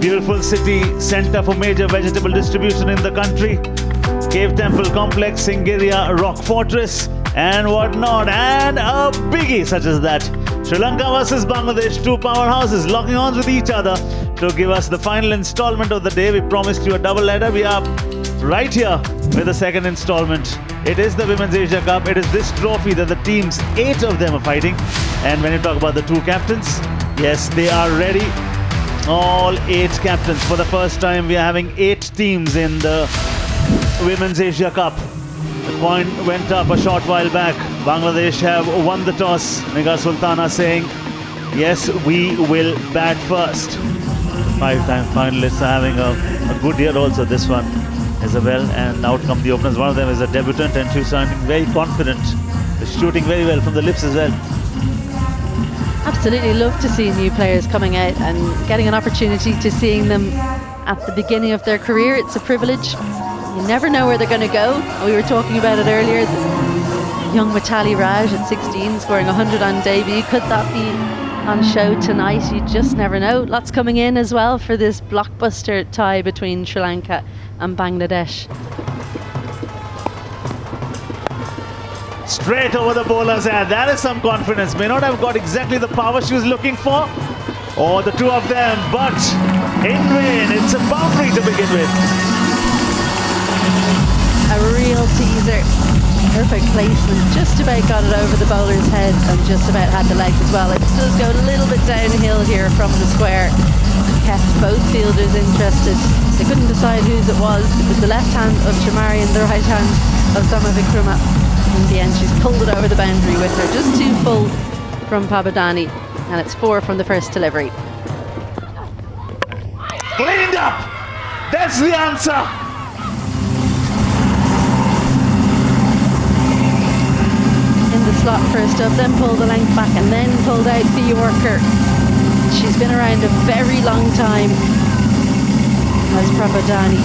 Beautiful city, center for major vegetable distribution in the country. Cave Temple Complex, Singiria Rock Fortress, and whatnot. And a biggie such as that. Sri Lanka versus Bangladesh, two powerhouses locking arms with each other to give us the final installment of the day. We promised you a double header. We are right here with the second installment. It is the Women's Asia Cup. It is this trophy that the teams, 8 of them, are fighting. And when you talk about the 2 captains, yes, they are ready. All 8 captains. For the first time, we are having 8 teams in the Women's Asia Cup. The coin went up a short while back. Bangladesh have won the toss. Nigar Sultana saying, yes, we will bat first. 5-time finalists are having a good year also, this one. Isabel, and out come the openers. One of them is a debutant and she's sounding very confident. She's shooting very well from the lips as well. Absolutely love to see new players coming out and getting an opportunity to seeing them at the beginning of their career. It's a privilege. You never know where they're going to go. We were talking about it earlier. Young Mitali Raj at 16 scoring 100 on debut. Could that be on show tonight? You just never know. Lots coming in as well for this blockbuster tie between Sri Lanka and Bangladesh. Straight over the bowler's head. That is some confidence. May not have got exactly the power she was looking for, or the two of them, but in vain. It's a boundary to begin with. A real teaser. Perfect placement. Just about got it over the bowler's head and just about had the legs as well. It does go a little bit downhill here from the square. Kept both fielders interested. They couldn't decide whose it was. It was the left hand of Shamari and the right hand of Sama Vikrama. In the end, she's pulled it over the boundary with her. Just too full from Prabodhani. And it's 4 from the first delivery. Cleaned up! That's the answer! In the slot first up, then pulled the length back and then pulled out the Yorker. She's been around a very long time as Prabodhani.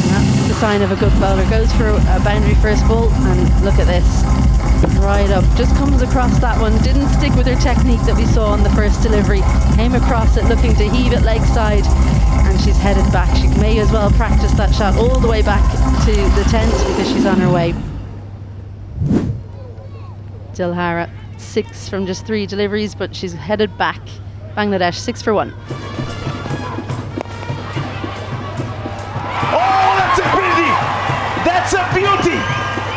That's the sign of a good bowler. Goes for a boundary first ball, and look at this. Right up, just comes across that one. Didn't stick with her technique that we saw on the first delivery. Came across it looking to heave it leg side, and she's headed back. She may as well practice that shot all the way back to the tent because she's on her way. Dilhara 6 from just 3 deliveries, but she's headed back. Bangladesh 6 for 1. Oh, that's a beauty! That's a beauty!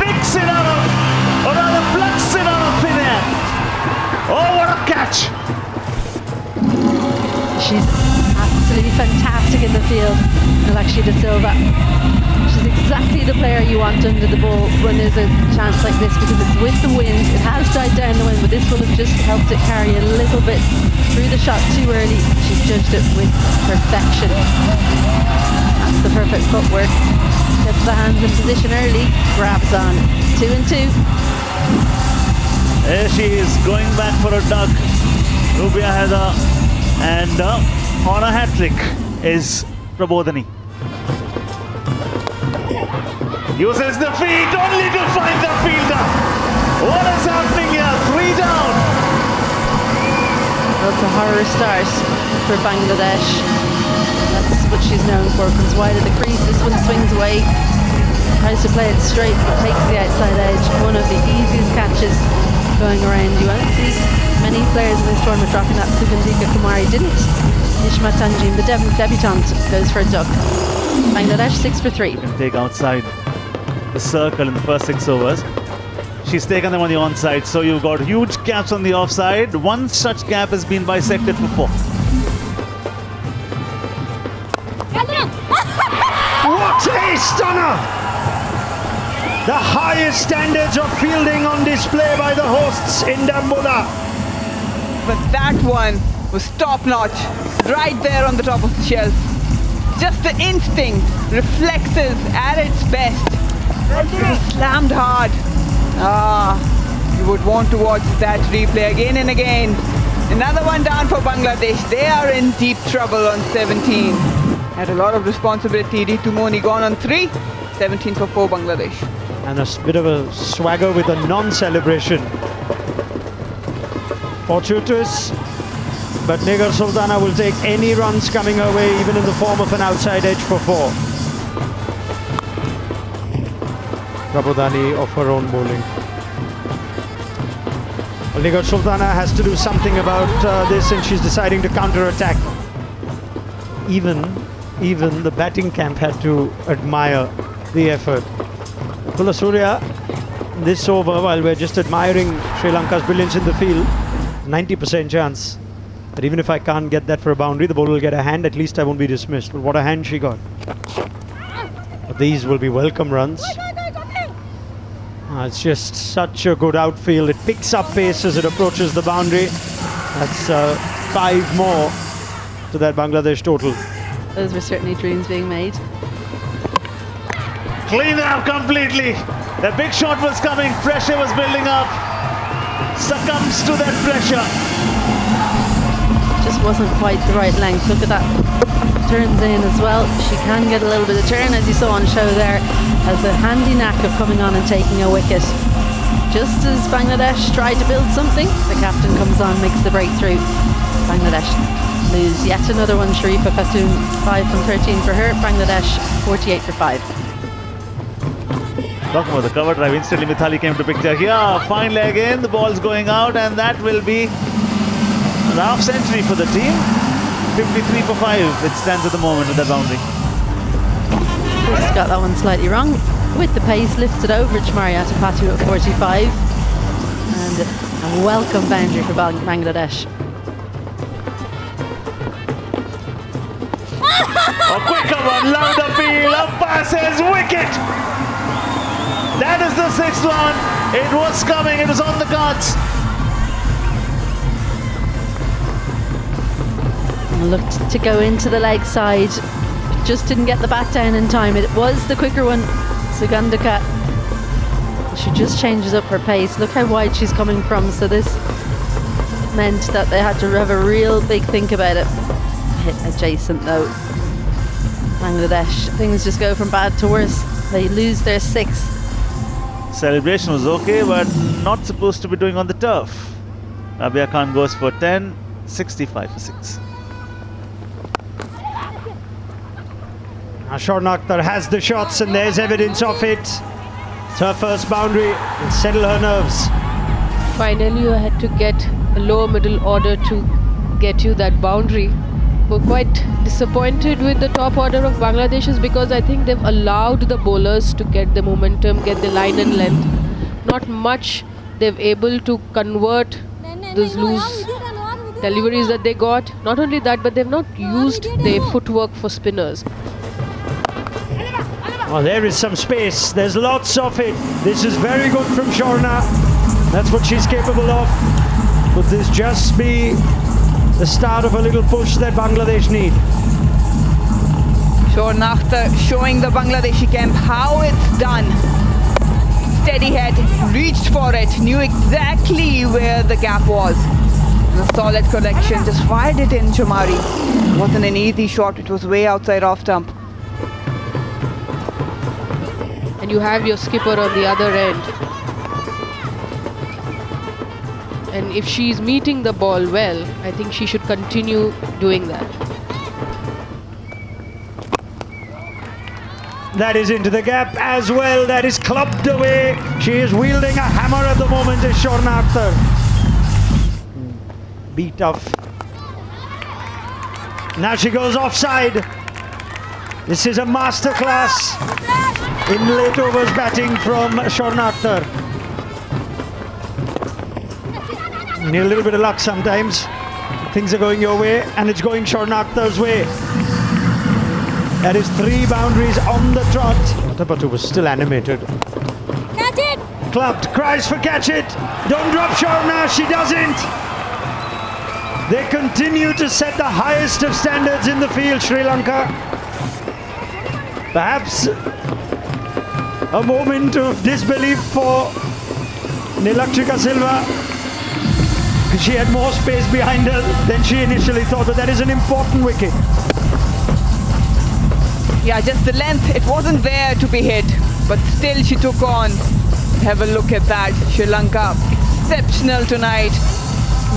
Picks it out of, or rather plucks it out of thin air. Oh, what a catch! She's absolutely fantastic in the field, Alexia De Silva. She's exactly the player you want under the ball when there's a chance like this, because it's with the wind. It has died down the wind, but this will have just helped it carry a little bit through the shot too early. She's judged it with perfection. That's the perfect footwork. Gets the hands in position early, grabs on. 2 and 2. There she is, going back for a duck. Rubia Heather, and on a hat-trick is Prabodhani. Uses the feet only to find the fielder. What is happening here? 3 down. Well, it's a horror start for Bangladesh. That's what she's known for. Comes wide of the crease. This one swings away. Tries to play it straight, but takes the outside edge. One of the easiest catches going around. You won't see many players in this tournament dropping that. Subandika Kumari didn't. Ishma Tanjim, the debutant, goes for a duck. Bangladesh 6 for 3. You can take outside the circle in the first 6 overs. She's taken them on the onside, so you've got huge gaps on the offside. One such gap has been bisected for 4. What a stunner! The highest standards of fielding on display by the hosts in Dambulla. But that one was top-notch, right there on the top of the shelf. Just the instinct, reflexes at its best. It was slammed hard. You would want to watch that replay again and again. Another one down for Bangladesh. They are in deep trouble on 17. Had a lot of responsibility. Ritu Moni gone on 3. 17 for 4 Bangladesh. And a bit of a swagger with a non-celebration. Fortuitous but Nigar Sultana will take any runs coming her way, even in the form of an outside edge for 4. Prabodhani of her own bowling. Well, Nigar Sultana has to do something about this, and she's deciding to counter-attack. Even the batting camp had to admire the effort. Kulasurya, this over, while we're just admiring Sri Lanka's brilliance in the field, 90% chance that even if I can't get that for a boundary, the bowler will get a hand. At least I won't be dismissed. But what a hand she got. But these will be welcome runs. It's just such a good outfield. It picks up pace as it approaches the boundary. That's 5 more to that Bangladesh total. Those were certainly dreams being made. Clean up completely. The big shot was coming. Pressure was building up. Succumbs to that pressure. Just wasn't quite the right length. Look at that. Turns in as well. She can get a little bit of turn, as you saw on show there. Has a handy knack of coming on and taking a wicket. Just as Bangladesh tried to build something, the captain comes on, makes the breakthrough. Bangladesh lose yet another one. Sharifa Khatun, 5 from 13 for her. Bangladesh 48 for 5. Talking about the cover drive, instantly Mithali came to picture here. Fine leg in, the ball's going out, and that will be a half century for the team. 53 for 5 it stands at the moment with that boundary. Just got that one slightly wrong. With the pace, lifts it over to Mariata Patu at 45. And a welcome boundary for Bangladesh. A quicker one, loud appeal, umpire says wicket! That is the 6th one. It was coming, it was on the cards. Looked to go into the leg side, just didn't get the bat down in time. It was the quicker one, Sugandhika. She just changes up her pace. Look how wide she's coming from, so this meant that they had to have a real big think about it. Hit adjacent though. Bangladesh, things just go from bad to worse. They lose their 6th. Celebration was okay, but not supposed to be doing on the turf. Rabia Khan goes for 10, 65 for 6. Shorna Akhtar has the shots, and there's evidence of it. It's her first boundary. It'll settle her nerves. Finally, you had to get a lower middle order to get you that boundary. We're quite disappointed with the top order of Bangladesh's, because I think they've allowed the bowlers to get the momentum, get the line and length. Not much they've able to convert those loose deliveries that they got. Not only that, but they've not used their footwork for spinners. Well, there is some space. There's lots of it. This is very good from Shorna. That's what she's capable of. Could this just be the start of a little push that Bangladesh need? Shorna Akhtar showing the Bangladeshi camp how it's done. Steady head, reached for it, knew exactly where the gap was. And a solid collection, just fired it in, Chamari. It wasn't an easy shot, it was way outside off stump. And you have your skipper on the other end. And if she's meeting the ball well, I think she should continue doing that. That is into the gap as well. That is clubbed away. She is wielding a hammer at the moment, is Shorna Akhtar. Beat off. Now she goes offside. This is a masterclass in late overs batting from Shorna Akhtar. You need a little bit of luck sometimes. Things are going your way, and it's going Shorna Akhtar's way. That is 3 boundaries on the trot. Tapatu was still animated. Catch it! Clubbed, cries for catch it. Don't drop Shorna, she doesn't. They continue to set the highest of standards in the field, Sri Lanka. Perhaps a moment of disbelief for Nilakshrika Silva. She had more space behind her than she initially thought, but that is an important wicket. Yeah, just the length, it wasn't there to be hit, but still she took on. Have a look at that. Sri Lanka, exceptional tonight.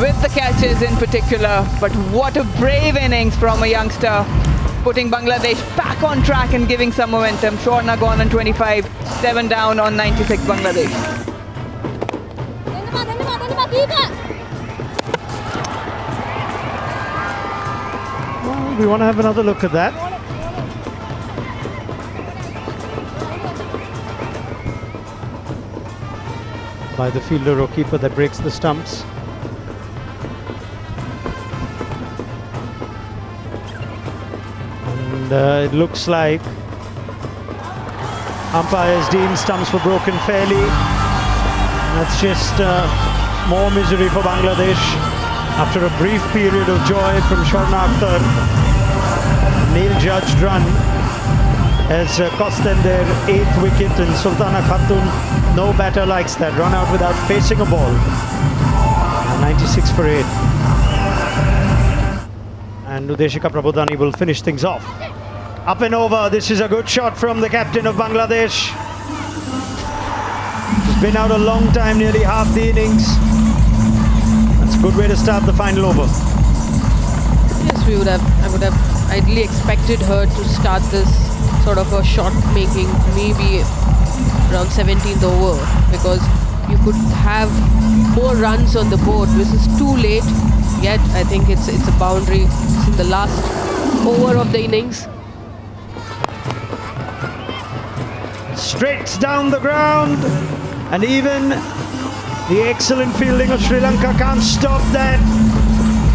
with the catches in particular. But what a brave innings from a youngster, putting Bangladesh back on track and giving some momentum. Shorna gone on 25, 7 down on 96 Bangladesh. Well, we want to have another look at that. By the fielder or keeper that breaks the stumps. And it looks like umpires deem stumps were broken fairly. That's just more misery for Bangladesh. After a brief period of joy from Shorna Akhtar, Neil-judged run has cost them their 8th wicket, and Sultana Khatun, no batter likes that. Run out without facing a ball. 96 for 8. And Udeshika Prabodhani will finish things off. Up and over. This is a good shot from the captain of Bangladesh. He's been out a long time, nearly half the innings. That's a good way to start the final over. Yes, I would have ideally expected her to start this sort of a shot making maybe around 17th over, because you could have more runs on the board. This is too late, yet I think it's a boundary. It's in the last over of the innings. Straight down the ground, and even the excellent fielding of Sri Lanka can't stop that.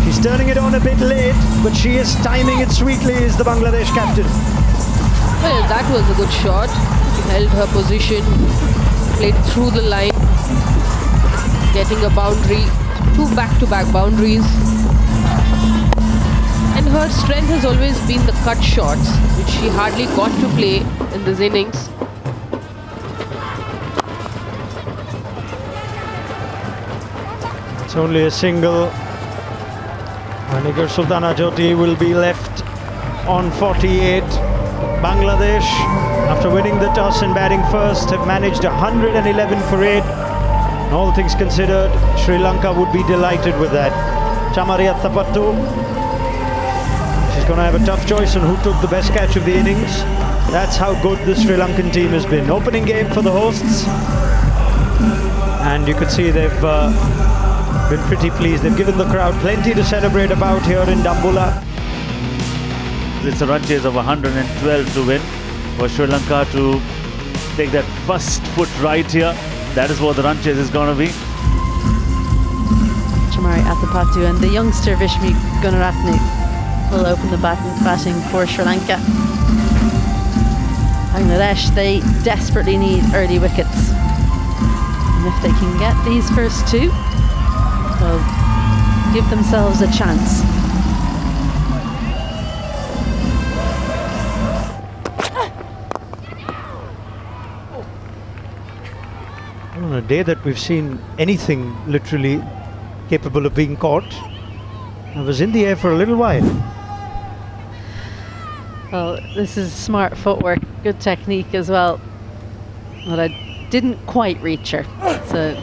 She's turning it on a bit late, but she is timing it sweetly, is the Bangladesh captain. Well, that was a good shot. She held her position, played through the line, getting a boundary, 2 back-to-back boundaries. And her strength has always been the cut shots, which she hardly got to play in this innings. It's only a single. Manigar Sultana Jyoti will be left on 48. Bangladesh, after winning the toss and batting first, have managed 111 for 8. All things considered, Sri Lanka would be delighted with that. Chamaria Tapattu. She's going to have a tough choice on who took the best catch of the innings. That's how good the Sri Lankan team has been. Opening game for the hosts. And you could see they've been pretty pleased. They've given the crowd plenty to celebrate about here in Dambulla. It's a run chase of 112 to win for Sri Lanka to take that first foot right here. That is what the run chase is going to be. Chamari Athapattu and the youngster Vishmi Gunaratne will open the batting for Sri Lanka. Bangladesh, they desperately need early wickets. And if they can get these first 2, they'll give themselves a chance. On a day that we've seen anything literally capable of being caught, I was in the air for a little while. Well, this is smart footwork, good technique as well. But I didn't quite reach her, so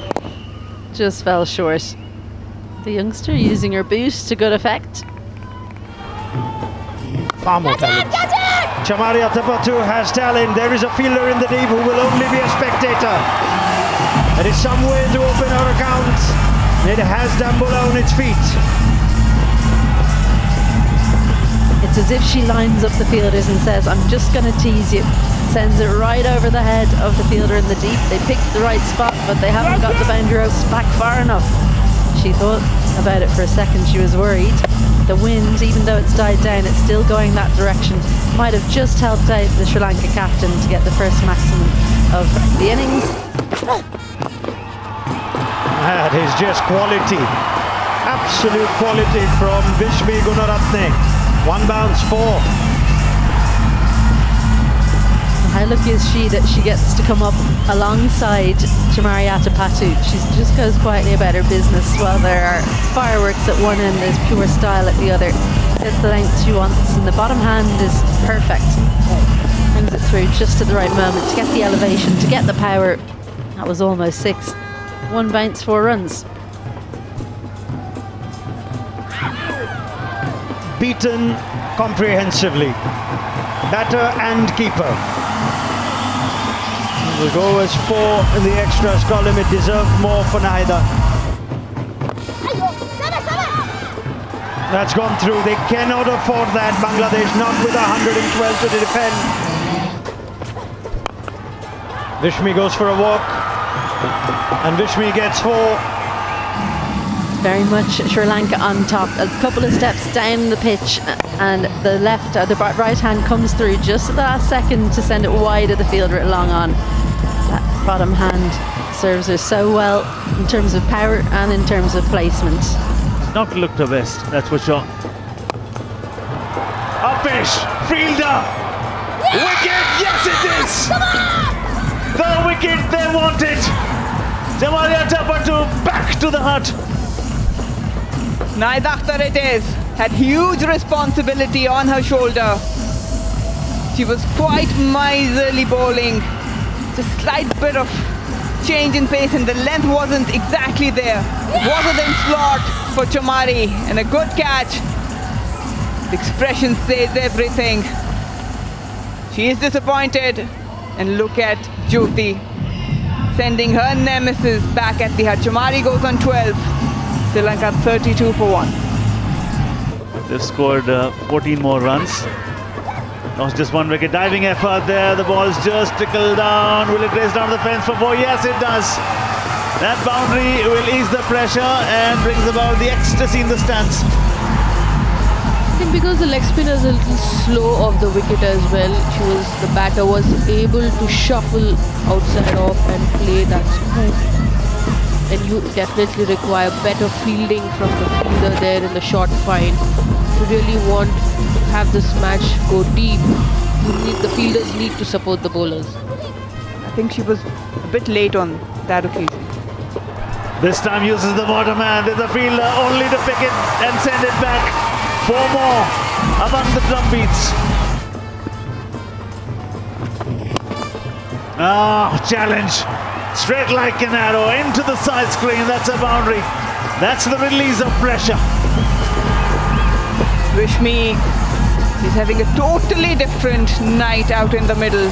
just fell short. The youngster using her boost to good effect. Far more talent. Chamaria Tapattu has talent. There is a fielder in the deep who will only be a spectator. There is some way to open our accounts. It has Dambulla on its feet. It's as if she lines up the fielders and says, I'm just going to tease you. Sends it right over the head of the fielder in the deep. They picked the right spot, but they haven't got the boundary ropes back far enough. She thought about it for a second. She was worried. The wind, even though it's died down, it's still going that direction. Might have just helped out the Sri Lanka captain to get the first maximum of the innings. That is just quality. Absolute quality from Vishmi Gunaratne. 1 bounce, 4. How lucky is she that she gets to come up alongside Chamari Athapattu. She just goes quietly about her business while there are fireworks at one end, there's pure style at the other. Gets the length she wants, and the bottom hand is perfect. Brings it through just at the right moment to get the elevation, to get the power. That was almost 6. 1 bounce, 4 runs. beaten comprehensively. Batter and keeper. Will go as 4 in the extra score limit. Deserved more for neither. That's gone through. They cannot afford that, Bangladesh, not with 112 to defend. Vishmi goes for a walk, and Vishmi gets 4. Very much Sri Lanka on top. A couple of steps down the pitch, and the right hand comes through just at the last second to send it wide of the field right long on. That bottom hand serves her so well in terms of power and in terms of placement. Not looked her best, that's for sure. Upish, fielder, wicket, yes it is! The wicket they wanted. Jamalia Tapatu back to the hut. Naida Akhtar it is. Had huge responsibility on her shoulder. She was quite miserly bowling. Just slight bit of change in pace and the length wasn't exactly there. It was within slot for Chamari and a good catch. The expression says everything. She is disappointed, and look at Jyoti sending her nemesis back at the hut. Chamari goes on 12. Sri Lanka 32 for 1. They've scored 14 more runs. Lost just 1 wicket. Diving effort there. The ball's just trickled down. Will it race down the fence for 4? Yes, it does. That boundary will ease the pressure and brings about the ecstasy in the stands. I think because the leg spinner is a little slow off the wicket as well, the batter was able to shuffle outside off and play that scoop. And you definitely require better fielding from the fielder there in the short fine. If you really want to have this match go deep, the fielders need to support the bowlers. I think she was a bit late on that occasion. This time uses the waterman. There's a fielder only to pick it and send it back. 4 more among the drum beats. Challenge. Straight like an arrow into the side screen. That's a boundary. That's the release of pressure. Vishmi is having a totally different night out in the middle.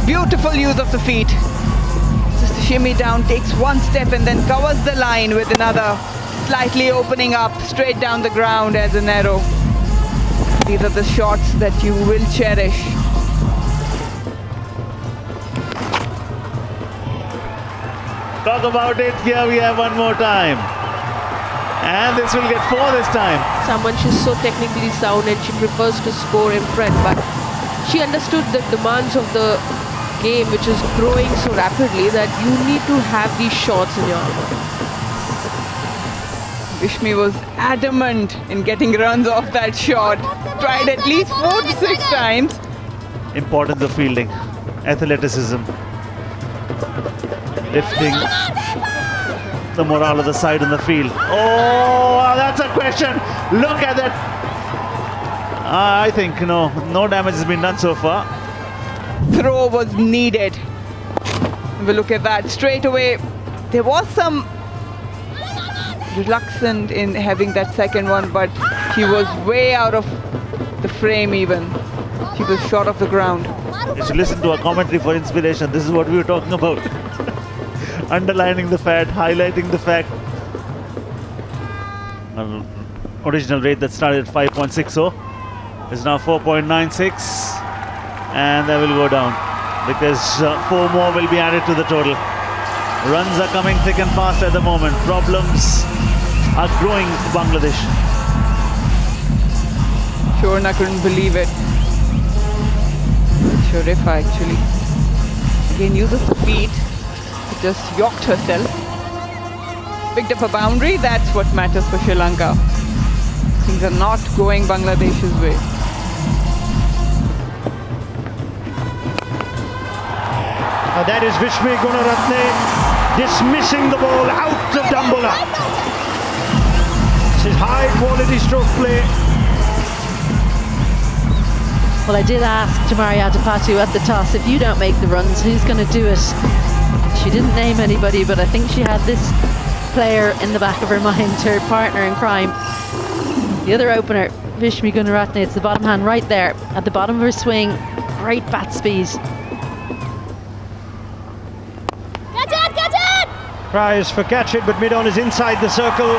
Beautiful use of the feet. Just a shimmy down, takes 1 step and then covers the line with another. Slightly opening up straight down the ground as an arrow. These are the shots that you will cherish. Talk about it. Here we have 1 more time. And this will get 4 this time. She's so technically sound and she prefers to score in front, but she understood the demands of the game, which is growing so rapidly, that you need to have these shots in your armour. Vishmi was adamant in getting runs off that shot. Tried at least 4 to 6 times. Importance of fielding. Athleticism. Lifting the morale of the side in the field. Oh, that's a question. Look at that. I think no damage has been done so far. Throw was needed. We'll look at that straight away. There was some reluctant in having that second one, but she was way out of the frame even. She was short of the ground. You should listen to our commentary for inspiration. This is what we were talking about. Underlining the fact, highlighting the fact. Original rate that started at 5.60 is now 4.96, and that will go down because 4 more will be added to the total. Runs are coming thick and fast at the moment. Problems are growing for Bangladesh. Shorna couldn't believe it. Sharifa actually. Again uses the feet. She just yacked herself. Picked up a boundary. That's what matters for Sri Lanka. Things are not going Bangladesh's way. That is Vishmi Gunaratne dismissing the ball out of Dambola. This is high quality stroke play. Well, I did ask Chamari Adipatu at the toss, if you don't make the runs, who's going to do it? She didn't name anybody, but I think she had this player in the back of her mind, her partner in crime. The other opener, Vishmi Gunaratne. It's the bottom hand right there at the bottom of her swing. Great bat speed. Catch it! Tries for catch it, but mid-on is inside the circle.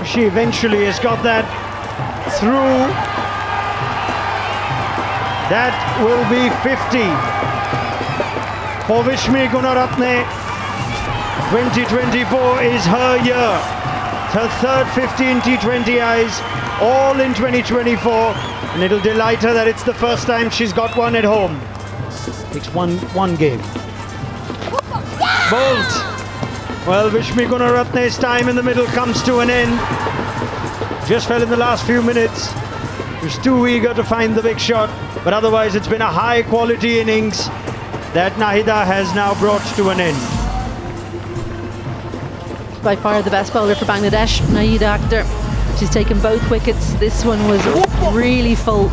She eventually has got that through. That will be 50 for Vishmi Gunaratne. 2024 is her year. Her third 15 T20Is, all in 2024, and it'll delight her that it's the first time she's got one at home. It's one game. Bolt. Well, Vishmi Gunaratne's time in the middle comes to an end. Just fell in the last few minutes. Was too eager to find the big shot, but otherwise it's been a high quality innings that Nahida has now brought to an end. By far the best bowler for Bangladesh, Nahida Akhtar. She's taken both wickets. This one was really full.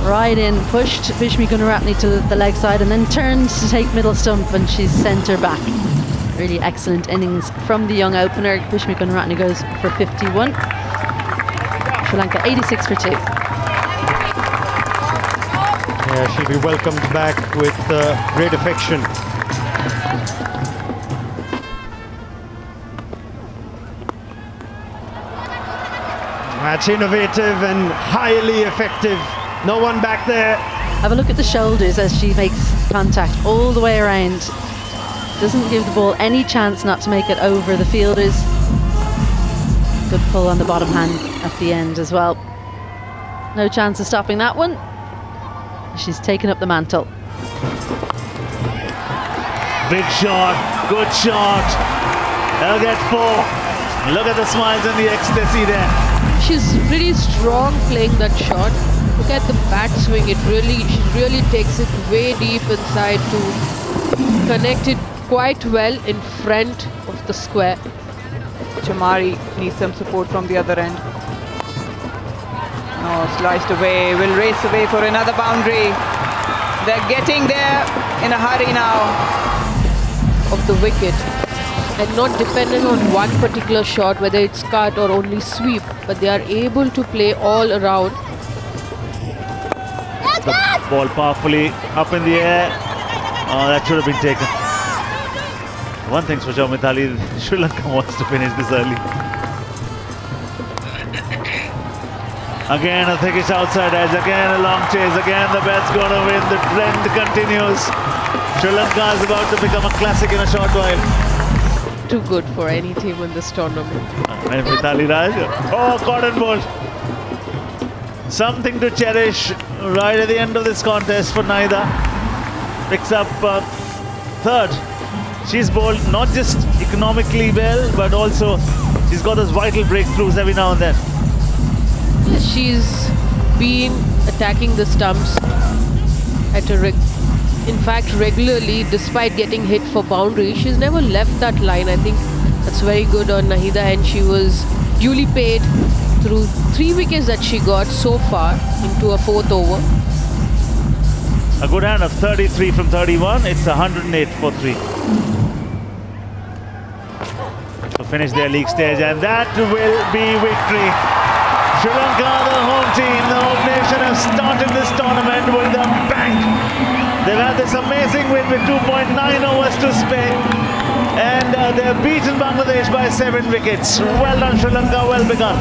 Right in, pushed Vishmi Gunaratne to the leg side and then turned to take middle stump, and she's sent her back. Really excellent innings from the young opener. Vishmi Gunaratne goes for 51. Sri Lanka 86 for 2. Yeah, she'll be welcomed back with great affection. That's innovative and highly effective. No one back there. Have a look at the shoulders as she makes contact all the way around. Doesn't give the ball any chance not to make it over the fielders. Good pull on the bottom hand at the end as well. No chance of stopping that one. She's taken up the mantle. Big shot, good shot. They'll get 4. Look at the smiles and the ecstasy there. She's pretty strong playing that shot. Look at the bat swing. She really takes it way deep inside to connect it quite well in front of the square. Chamari needs some support from the other end. Oh, sliced away, will race away for another boundary. They're getting there in a hurry now. Of the wicket, and not dependent on one particular shot, whether it's cut or only sweep, but they are able to play all around. The ball powerfully up in the air. Oh, that should have been taken. One thing's for sure, Mithali, Sri Lanka wants to finish this early. Again a thickish outside edge, again a long chase, again the bat's going to win, the trend continues. Sri Lanka is about to become a classic in a short while. Too good for any team in this tournament. And Mithali Raj, oh, cotton ball. Something to cherish right at the end of this contest for Nahida. Picks up third. She's bowled not just economically well, but also she's got those vital breakthroughs every now and then. Yes, she's been attacking the stumps at a in fact regularly, despite getting hit for boundary. She's never left that line. I think that's very good on Nahida, and she was duly paid through 3 wickets that she got so far into a 4th over. A good hand of 33 from 31. It's 108 for 3. To finish their league stage, and that will be victory. Sri Lanka, the home team, the home nation, have started this tournament with a bang. They've had this amazing win with 2.9 overs to spare, and they've beaten Bangladesh by 7 wickets. Well done, Sri Lanka, well begun.